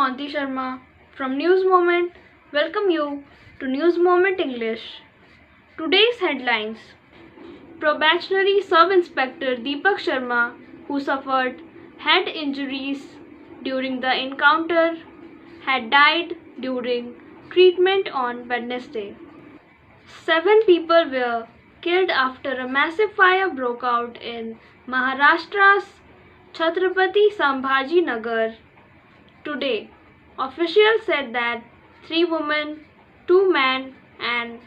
MANTHAN from News Moment. Welcome you to News Moment English. Today's headlines: Probationary Sub-Inspector Deepak Sharma, who suffered head injuries during the encounter, had died during treatment on Wednesday. 7 people were killed after a massive fire broke out in Maharashtra's Chhatrapati Sambhaji Nagar today. Officials said that 3 women, 2 men, and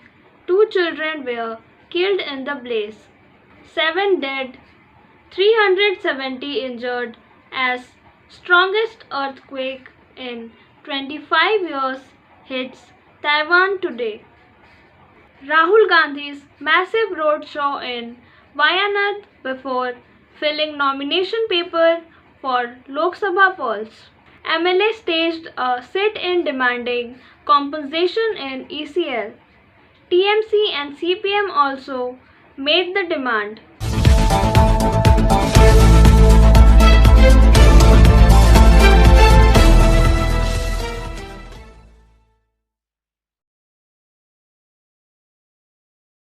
2 children were killed in the blaze. 7 dead, 370 injured as strongest earthquake in 25 years hits Taiwan today. Rahul Gandhi's massive road show in Wayanad before filling nomination paper for Lok Sabha polls. MLA staged a sit-in demanding compensation in ECL. TMC and CPM also made the demand.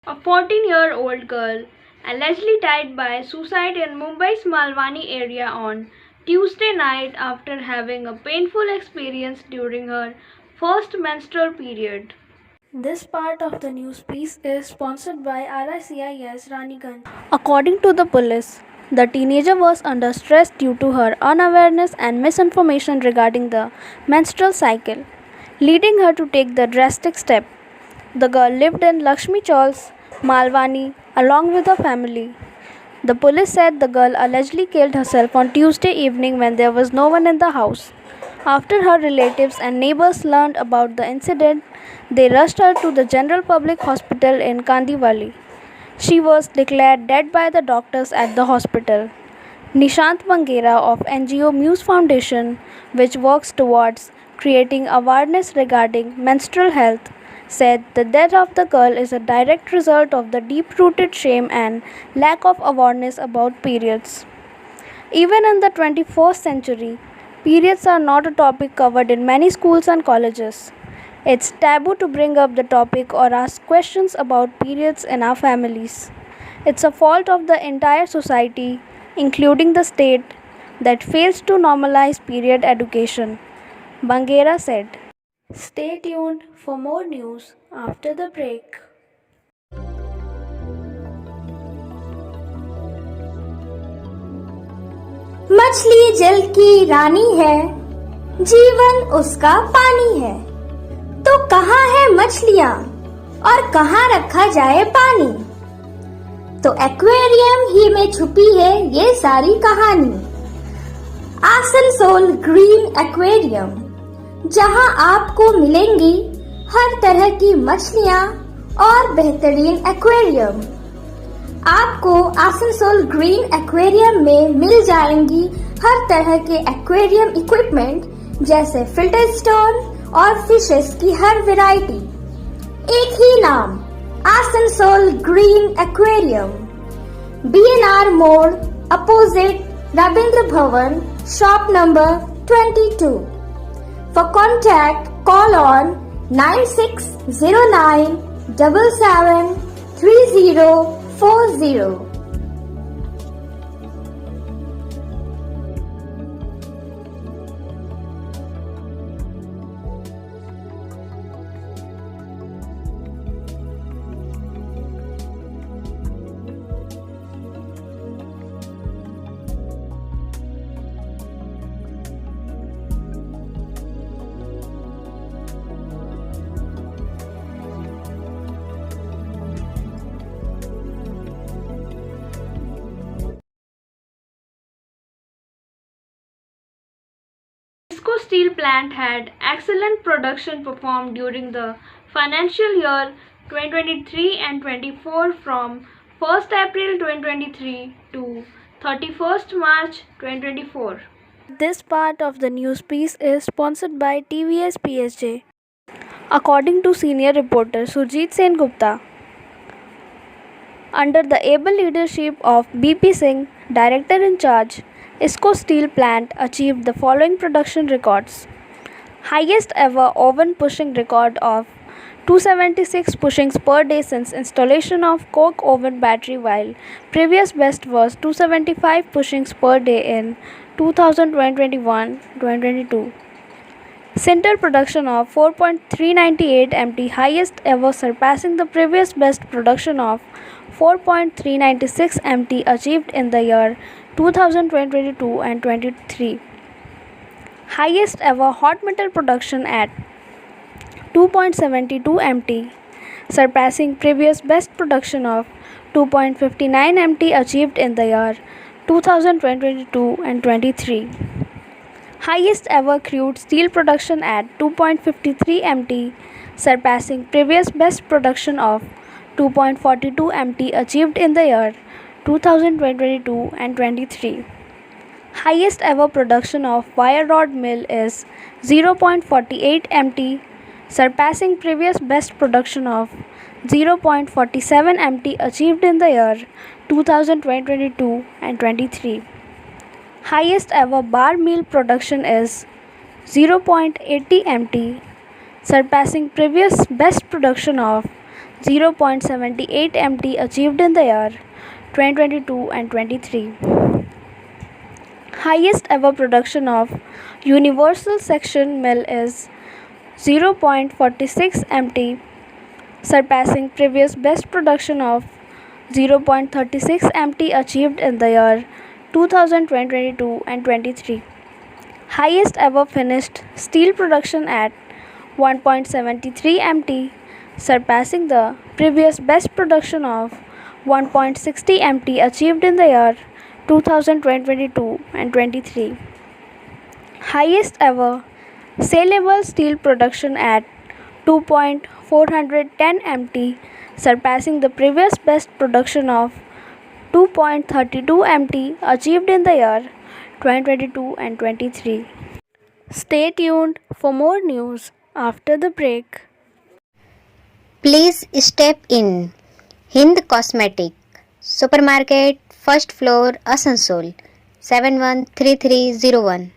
A 14-year-old girl allegedly died by suicide in Mumbai's Malwani area on Tuesday night after having a painful experience during her first menstrual period. This part of the news piece is sponsored by RICIS RahulGandhi. According to the police, the teenager was under stress due to her unawareness and misinformation regarding the menstrual cycle, leading her to take the drastic step. The girl lived in Lakshmi Chaul's Malwani along with her family. The police said the girl allegedly killed herself on Tuesday evening when there was no one in the house. After her relatives and neighbors learned about the incident, they rushed her to the General Public Hospital in Kandivali. She was declared dead by the doctors at the hospital. Nishant Bangera of NGO Muse Foundation, which works towards creating awareness regarding menstrual health, said the death of the girl is a direct result of the deep-rooted shame and lack of awareness about periods. Even in the 21st century, periods are not a topic covered in many schools and colleges. It's taboo to bring up the topic or ask questions about periods in our families. It's a fault of the entire society, including the state, that fails to normalize period education, Bangera said. Stay tuned for more news after the break. मछली जल की रानी है, जीवन उसका पानी है। तो कहाँ है मछलियाँ और कहाँ रखा जाए पानी? तो एक्वेरियम ही में छुपी है ये सारी कहानी। आसनसोल ग्रीन एक्वेरियम, जहाँ आपको मिलेंगी हर तरह की मछलियाँ और बेहतरीन एक्वेरियम। आपको आसनसोल ग्रीन एक्वेरियम में मिल जाएंगी हर तरह के एक्वेरियम इक्विपमेंट जैसे फिल्टर स्टोन और फिशेस की हर वैरायटी। एक ही नाम, आसनसोल ग्रीन एक्वेरियम। BNR मोड़ opposite Ravindra Bhavan, shop number 22। For contact, call on 9609 77 3040. Disco Steel Plant had excellent production performed during the financial year 2023 and 24 from 1st April 2023 to 31st March 2024. This part of the news piece is sponsored by TVS PSJ. According to senior reporter SURJIT GUPTA, under the able leadership of BP Singh, director in charge, ISCO Steel Plant achieved the following production records. highest ever oven pushing record of 276 pushings per day since installation of coke oven battery, while previous best was 275 pushings per day in 2021-2022. Sinter production of 4.398 MT, highest ever, surpassing the previous best production of 4.396 MT achieved in the year 2022 and 23. Highest ever hot metal production at 2.72 MT, surpassing previous best production of 2.59 MT achieved in the year 2022 and 23. Highest ever crude steel production at 2.53 MT, surpassing previous best production of 2.42 MT achieved in the year 2022 and 23. Highest ever production of wire rod mill is 0.48 MT, surpassing previous best production of 0.47 MT achieved in the year 2022 and 23. Highest ever bar mill production is 0.80 MT, surpassing previous best production of 0.78 MT achieved in the year 2022 and 23. Highest ever production of universal section mill is 0.46 MT, surpassing previous best production of 0.36 MT achieved in the year 2022 and 23. Highest ever finished steel production at 1.73 MT, surpassing the previous best production of 1.60 MT achieved in the year 2022 and 23. Highest ever saleable steel production at 2.410 MT, surpassing the previous best production of 2.32 MT achieved in the year 2022 and 23. Stay tuned for more news after the break. Please step in. Hind Cosmetic, Supermarket, First Floor, Asansol, 713301.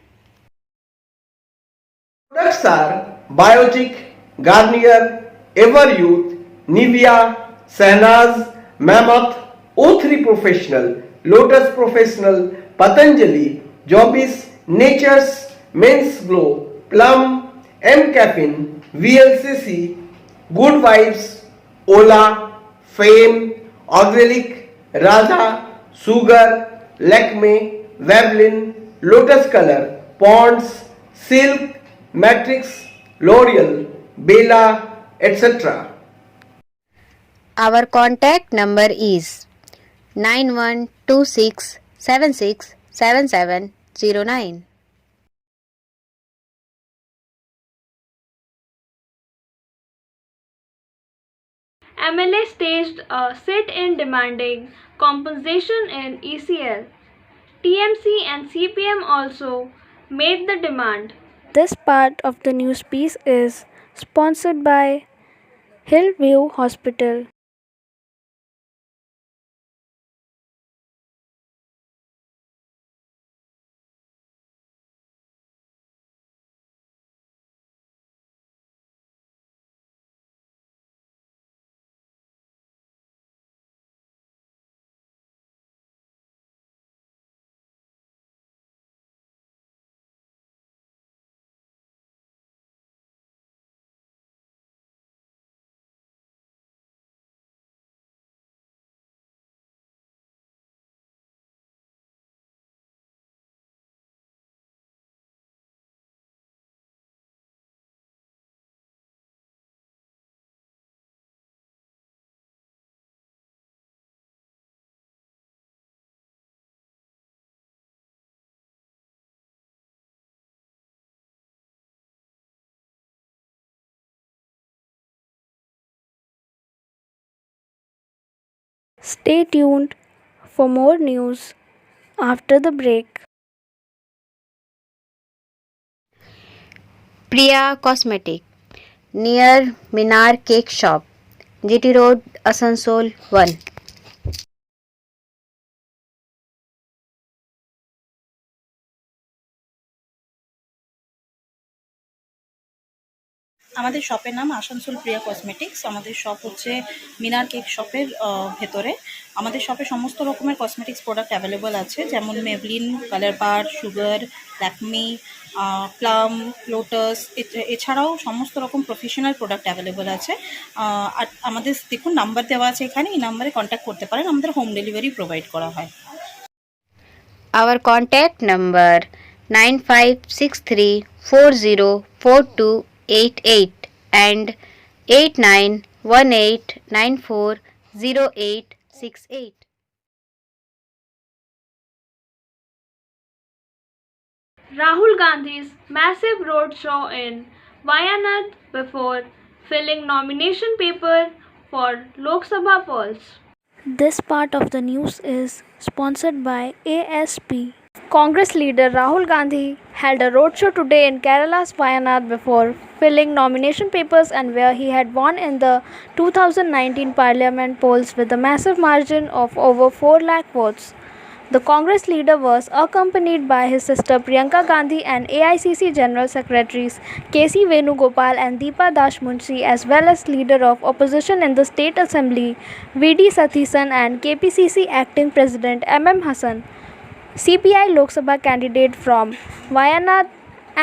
Products are Biotic, Garnier, Everyouth, Nivea, Sahnaz, Mammoth, O3 Professional, Lotus Professional, Patanjali, Jobis, Nature's, Men's Glow, Plum, M Caffeine, VLCC, Good Vibes, Ola, Fame, Organic, Radha, Sugar, Lakme, Veblen, Lotus Color, Ponds, Silk, Matrix, L'Oreal, Bella, etc. Our contact number is 9126767709. MLA staged a sit-in demanding compensation in ECL. TMC and CPM also made the demand. This part of the news piece is sponsored by Hillview Hospital. Stay tuned for more news after the break. Priya Cosmetic, near Minar Cake Shop, GT Road, Asansol 1. আমাদের শপের নাম আসানসোল প্রিয়া cosmetics. আমাদের shop হচ্ছে মিনার cake শপের ভেতরে। আমাদের শপে সমস্ত রকমের কসমেটিক্স প্রোডাক্ট অ্যাভেলেবল আছে, যেমন মেবলিন, কালার বার, সুগার, ল্যাকমি, প্লাম, লোটাস, এছাড়াও সমস্ত রকম প্রফেশনাল প্রোডাক্ট অ্যাভেলেবল আছে। আর আমাদের দেখুন নাম্বার দেওয়া আছে এখানে, এই নাম্বারে কন্ট্যাক্ট করতে পারেন। আমাদের হোম ডেলিভারি প্রোভাইড করা হয়। Our contact number 9563404288 and 8918940868. Rahul Gandhi's massive road show in Wayanad before filling nomination paper for Lok Sabha polls. This part of the news is sponsored by ASP. Congress leader Rahul Gandhi held a roadshow today in Kerala's Wayanad before filling nomination papers and where he had won in the 2019 parliament polls with a massive margin of over 4 lakh votes. The Congress leader was accompanied by his sister Priyanka Gandhi and AICC General Secretaries KC Venugopal and Deepa Dash Munshi, as well as leader of opposition in the State Assembly VD Sathisan and KPCC Acting President MM Hassan. CPI Lok Sabha candidate from Wayanad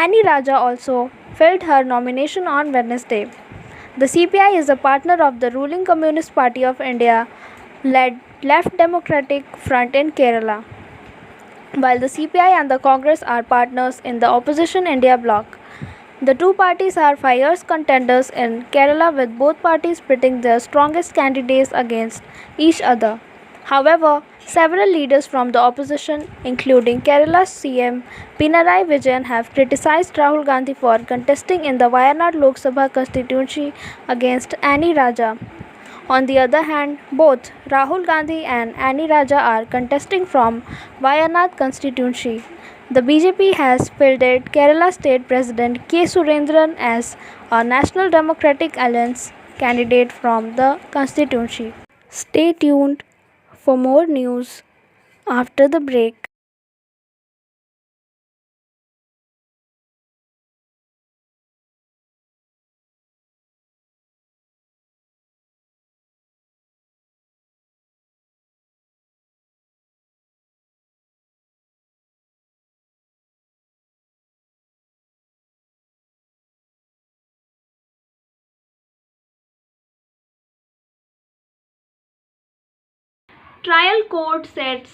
Annie Raja also filled her nomination on Wednesday. The CPI is a partner of the ruling Communist Party of India led Left Democratic Front in Kerala, while the CPI and the Congress are partners in the opposition India bloc. The two parties are fierce contenders in Kerala, with both parties pitting their strongest candidates against each other. However, several leaders from the opposition, including Kerala's CM Pinarayi Vijayan, have criticized Rahul Gandhi for contesting in the Wayanad Lok Sabha constituency against Annie Raja. On the other hand, both Rahul Gandhi and Annie Raja are contesting from Wayanad constituency. The BJP has fielded Kerala State President K. Surendran as a National Democratic Alliance candidate from the constituency. Stay tuned for more news after the break. Trial court sets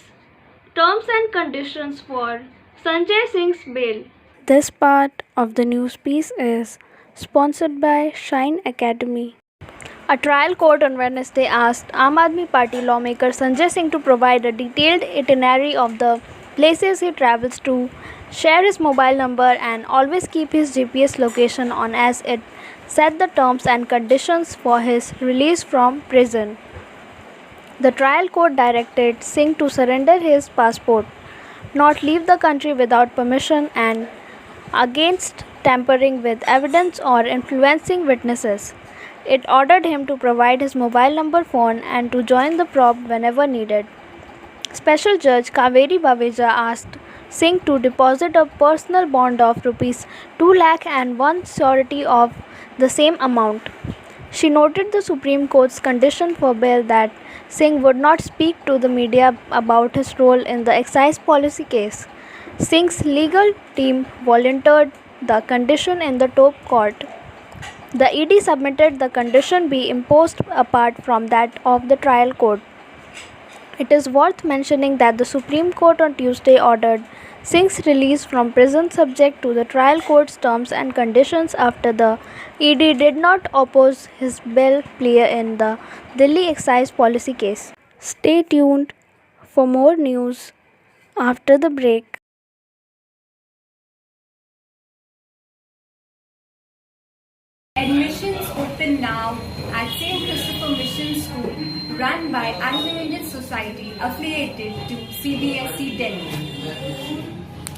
terms and conditions for Sanjay Singh's bail. This part of the news piece is sponsored by Shine Academy. A trial court on Wednesday asked Aam Aadmi Party lawmaker Sanjay Singh to provide a detailed itinerary of the places he travels to, share his mobile number, and always keep his GPS location on, as it set the terms and conditions for his release from prison. The trial court directed Singh to surrender his passport, not leave the country without permission, and against tampering with evidence or influencing witnesses. It ordered him to provide his mobile number, phone, and to join the probe whenever needed. Special Judge Kaveri Baveja asked Singh to deposit a personal bond of Rs 2 lakh and one surety of the same amount. She noted the Supreme Court's condition for bail that Singh would not speak to the media about his role in the excise policy case. Singh's legal team volunteered the condition in the top court. The ED submitted the condition be imposed apart from that of the trial court. It is worth mentioning that the Supreme Court on Tuesday ordered Singh's release from prison subject to the trial court's terms and conditions after the ED did not oppose his bail plea in the Delhi excise policy case. Stay tuned for more news after the break. Admissions open now at St. Christopher Mission School, run by Anglo-Indian Society affiliated to CBSE Delhi.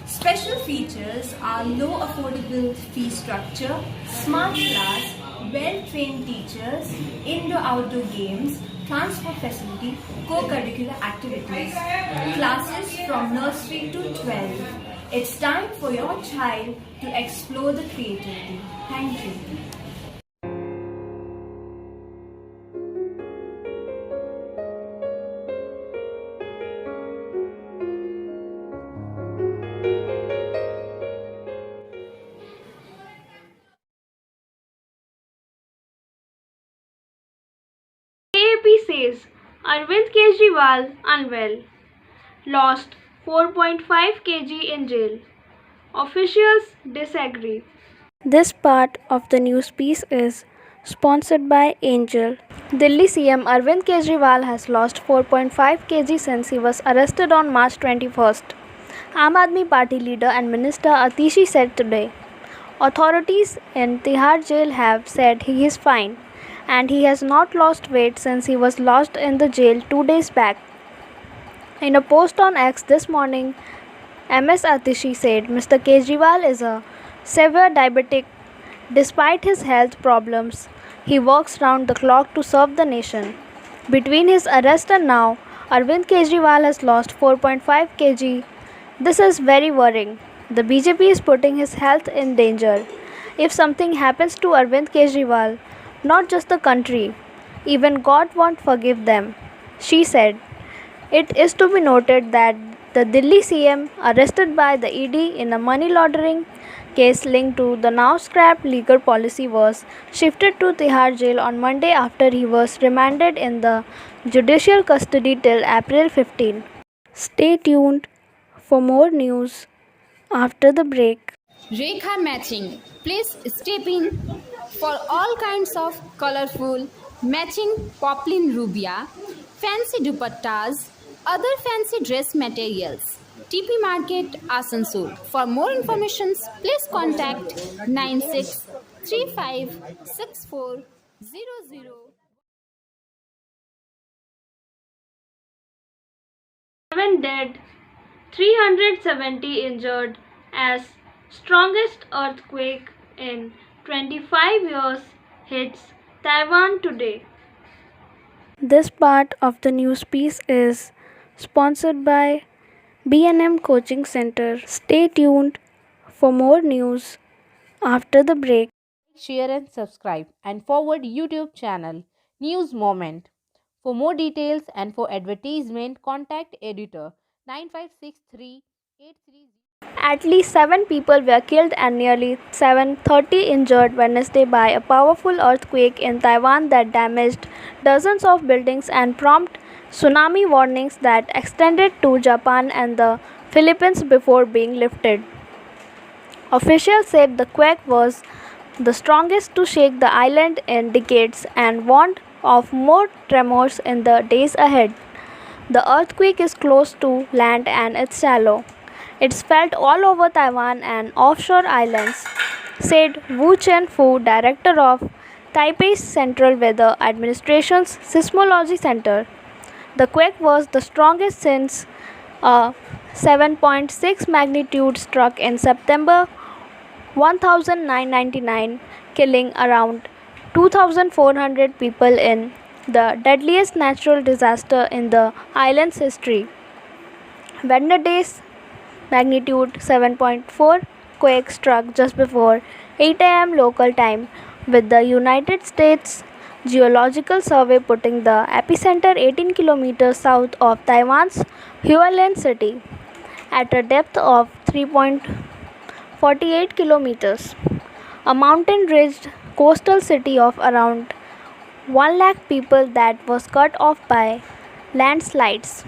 Special features are low affordable fee structure, smart class, well-trained teachers, indoor-outdoor games, transport facility, co-curricular activities, classes from nursery to 12. It's time for your child to explore the creativity. Thank you. days, Arvind Kejriwal unwell. Lost 4.5 kg in jail. Officials disagree. This part of the news piece is sponsored by Angel. Delhi CM Arvind Kejriwal has lost 4.5 kg since he was arrested on March 21st. Aam Aadmi Party leader and Minister Atishi said today. Authorities in Tihar jail have said he is fine and he has not lost weight since he was lodged in the jail 2 days back. In a post on X this morning, MS Atishi said Mr. Kejriwal is a severe diabetic. Despite his health problems, he works round the clock to serve the nation. Between his arrest and now, Arvind Kejriwal has lost 4.5 kg. This is very worrying. The BJP is putting his health in danger. If something happens to Arvind Kejriwal, not just the country, even God won't forgive them, she said. It is to be noted that the Delhi CM, arrested by the ED in a money laundering case linked to the now scrapped liquor policy, was shifted to Tihar jail on Monday after he was remanded in the judicial custody till April 15. Stay tuned for more news after the break. Rekha matching. Please step in for all kinds of colorful matching poplin rubia, fancy dupattas, other fancy dress materials. TP Market, Asansol. For more information, please contact 96356400. 7 dead, 370 injured as strongest earthquake in 25 years hits Taiwan today. This part of the news piece is sponsored by B&M Coaching Center. Stay tuned for more news after the break. Share and subscribe and forward YouTube channel News Moment. For more details and for advertisement, contact editor 956383. At least 7 people were killed and nearly 730 injured Wednesday by a powerful earthquake in Taiwan that damaged dozens of buildings and prompted tsunami warnings that extended to Japan and the Philippines before being lifted. Officials said the quake was the strongest to shake the island in decades and warned of more tremors in the days ahead. The earthquake is close to land and it's shallow. It's felt all over Taiwan and offshore islands, said Wu Chen-fu, director of Taipei's Central Weather Administration's Seismology Center. The quake was the strongest since a 7.6 magnitude struck in September 1999, killing around 2,400 people in the deadliest natural disaster in the island's history. Wednesday's magnitude 7.4 quake struck just before 8 a.m. local time, with the United States Geological Survey putting the epicenter 18 kilometers south of Taiwan's Hualien city at a depth of 3.48 kilometers. A mountain-ridged coastal city of around 1 lakh people that was cut off by landslides.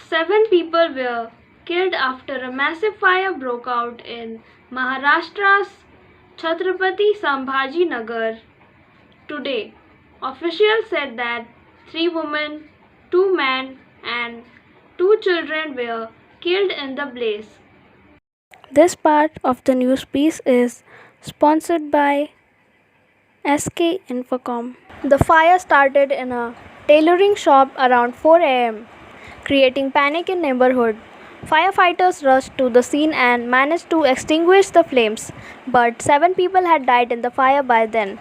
Seven people were killed after a massive fire broke out in Maharashtra's Chhatrapati Sambhaji Nagar today. Officials said that 3 women, 2 men, and 2 children were killed in the blaze. This part of the news piece is sponsored by SK Infocom. The fire started in a tailoring shop around 4 a.m., creating panic in neighborhood. Firefighters rushed to the scene and managed to extinguish the flames, but 7 people had died in the fire by then.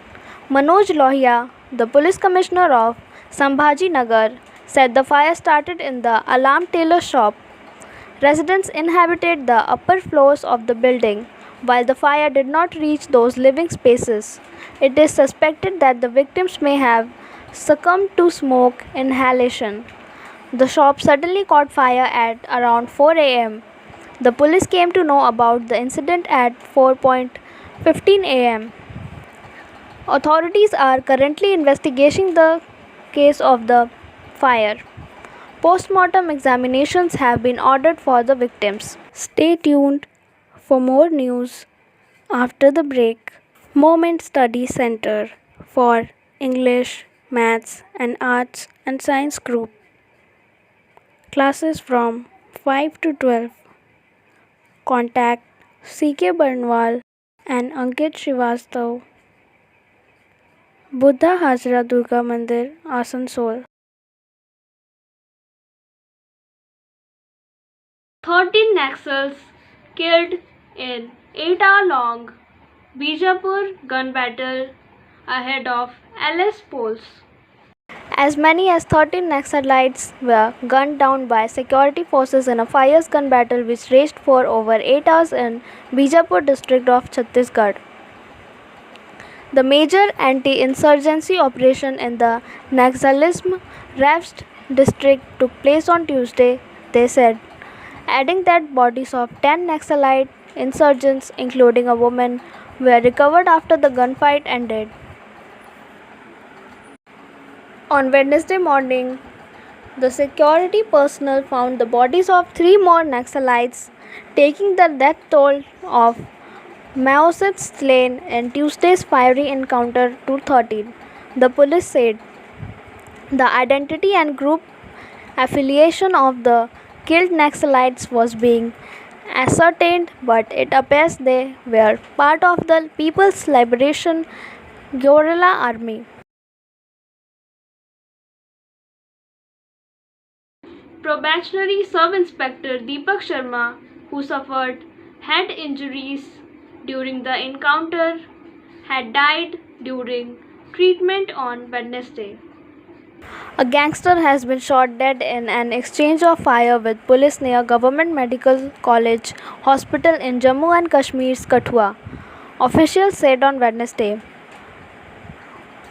MANOJ, the police commissioner of Sambhaji Nagar, said the fire started in the alarm tailor shop. Residents inhabited the upper floors of the building, while the fire did not reach those living spaces. It is suspected that the victims may have succumbed to smoke inhalation. The shop suddenly caught fire at around 4 a.m. The police came to know about the incident at 15 a.m. Authorities are currently investigating the case of the fire. Postmortem examinations have been ordered for the victims. Stay tuned for more news after the break. Moment Study Center for English, Maths and Arts and Science Group. Classes from 5 to 12. Contact C.K. Barnwal and Ankit Srivastava. Buddha Hazra Durga Mandir, Asansol. 13 Naxals killed in 8-hour-long Bijapur gun battle ahead of LS polls. As many as 13 Naxalites were gunned down by security forces in a fierce gun battle which raged for over 8 hours in Bijapur district of Chhattisgarh. The major anti-insurgency operation in the Naxalism ravaged district took place on Tuesday, they said, adding that bodies of 10 Naxalite insurgents, including a woman, were recovered after the gunfight ended. On Wednesday morning, the security personnel found the bodies of 3 more Naxalites, taking the death toll of Maoists slain in Tuesday's fiery encounter to 13. The police said the identity and group affiliation of the killed Naxalites was being ascertained, but it appears they were part of the People's Liberation Guerrilla Army. Probationary Sub-Inspector Deepak Sharma, who suffered head injuries during the encounter, had died during treatment on Wednesday. A gangster has been shot dead in an exchange of fire with police near Government Medical College Hospital in Jammu and Kashmir's Kathua, officials said on Wednesday.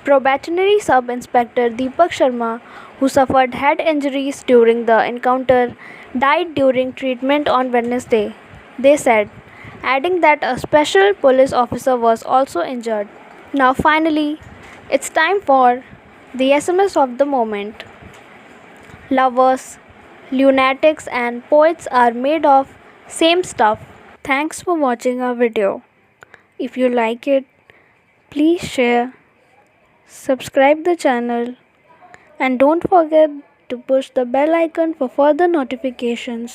Probationary Sub-Inspector Deepak Sharma, who suffered head injuries during the encounter, died during treatment on Wednesday, they said, adding that a special police officer was also injured. Now finally, it's time for the SMS of the moment. Lovers, lunatics and poets are made of same stuff. Thanks for watching our video. If you like it, please share, subscribe the channel and don't forget to push the bell icon for further notifications.